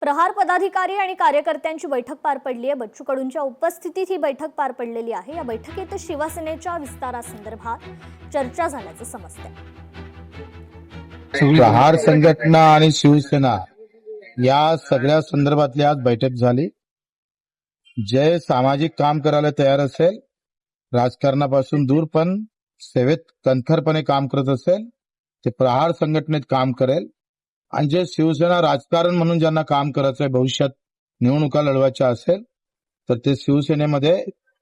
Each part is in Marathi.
प्रहार पदाधिकारी आणि कार्यकर्त्यांची बैठक पार पडली आहे। बच्चू कडूंच्या उपस्थितीत ही बैठक पार पडलेली आहे। या बैठकीत शिवसेनेच्या विस्तारासंदर्भात चर्चा झाल्याचं समजतंय। प्रहार संघटना आणि शिवसेना या सगळ्या संदर्भातली आज बैठक झाली। जे सामाजिक काम करायला तयार असेल, राजकारणापासून दूर पण सेवेत कणखरपणे काम करत असेल, ते प्रहार संघटनेत काम करेल। आणि जे शिवसेना राजकारण म्हणून ज्यांना काम करायचंय, भविष्यात निवडणुका लढवायच्या असेल तर ते शिवसेनेमध्ये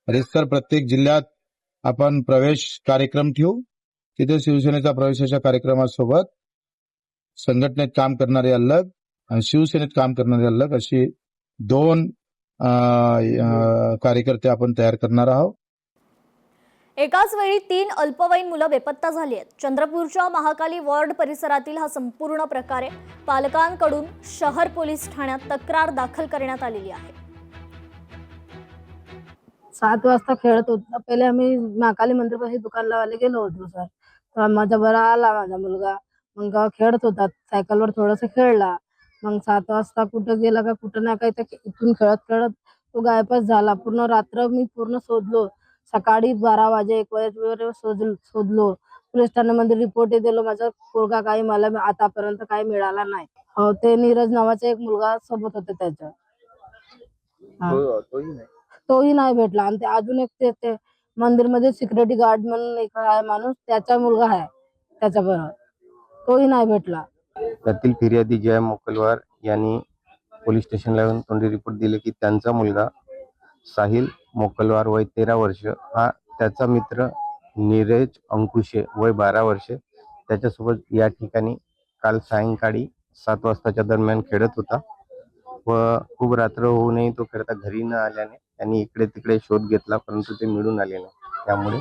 रितसर प्रत्येक जिल्ह्यात आपण प्रवेश कार्यक्रम ठेवू। तिथे शिवसेनेचा प्रवेशाच्या कार्यक्रमासोबत संघटनेत काम करणारे अलग आणि शिवसेनेत काम करणारे अलग अशी दोन कार्यकर्ते आपण तयार करणार आहोत। एकाच वेळी 3 अल्पवयीन मुलं बेपत्ता झाली आहेत। चंद्रपूरच्या महाकाली वॉर्ड परिसरातील हा संपूर्ण प्रकार आहे। पालकांकडून शहर पोलीस ठाण्यात तक्रार दाखल करण्यात आलेली आहे। 7 वाजता खेळत होता। पहिले आम्ही महाकाली मंदिरापाशी दुकान लावायला गेलो होतो सर। तर माझा बरा आला माझा मुलगा, मग खेळत होता, सायकलवर थोडंसं खेळला। मग 7 वाजता कुठं गेला का कुठं नाही काय, तर इथून खेळत खेळत तो गायबच झाला। पूर्ण रात्र मी पूर्ण शोधलो, सकाळी 12 वाजे 1 वाजेवर शोधलो। पोलीस ठाण्यामध्ये रिपोर्ट दिलो, माझा पोरगा काही मला आतापर्यंत काही मिळाला नाही। हो, ते नीरज नावाचा एक मुलगा सोबत होता त्याच्या, तोही नाही भेटला। आणि ते अजून एक ते मंदिरमध्ये सिक्युरिटी गार्ड म्हणून एक आहे माणूस, त्याचा मुलगा आहे त्याच्याबरोबर, तोही नाही भेटला। त्यातील फिर्यादी जय मोकलवार यांनी पोलीस स्टेशनला येऊन तोंडी रिपोर्ट दिले की त्यांचा मुलगा साहिल मोकलवार वय 13 वर्ष हा त्याचा मित्र नीरज अंकुशे वय 12 वर्षे त्याच्यासोबत या ठिकाणी काल सायंकाळी 7 वाजताच्या दरम्यान खेळत होता व खूप रात्र होऊनही तो खेळता घरी न आल्याने त्यांनी इकडे तिकडे शोध घेतला, परंतु ते मिळून आले नाही। त्यामुळे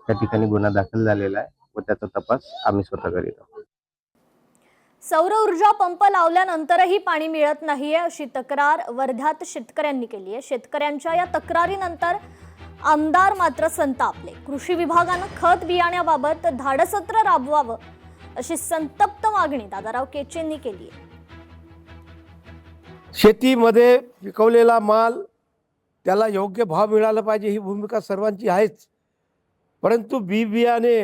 त्या ठिकाणी गुन्हा दाखल झालेला आहे व त्याचा तपास आम्ही स्वतः करीत आहोत। सौर ऊर्जा पंप लावल्यानंतरही पाणी मिळत नाहीये अशी तक्रार वर्ध्यात शेतकऱ्यांनी केली आहे। शेतकऱ्यांच्या या तक्रारीनंतर आमदार मात्र संतापले। कृषी विभागानं खत बियाण्याबाबत धाडसत्र राबवावं अशी संतप्त मागणी दादाराव केचेंनी केली आहे। शेतीमध्ये पिकवलेला माल त्याला योग्य भाव मिळाला पाहिजे ही भूमिका सर्वांची आहेच, परंतु बियाणे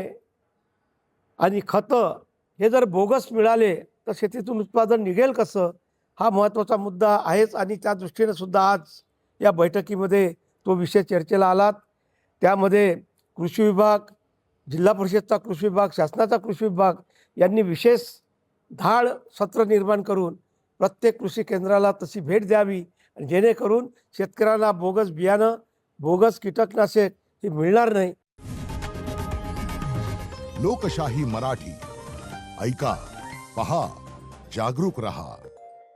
आणि खतं हे जर बोगस मिळाले तर शेतीतून उत्पादन निघेल कसं, हा महत्त्वाचा मुद्दा आहेच। आणि त्या दृष्टीने सुद्धा आज या बैठकीमध्ये तो विषय चर्चेला आला। त्यामध्ये कृषी विभाग, जिल्हा परिषदचा कृषी विभाग, शासनाचा कृषी विभाग यांनी विशेष धाड सत्र निर्माण करून प्रत्येक कृषी केंद्राला तशी भेट द्यावी, आणि जेणेकरून शेतकऱ्यांना बोगस बियाणं, बोगस कीटकनाशक हे मिळणार नाही। लोकशाही मराठी ऐका, पहा, जागरूक रहा।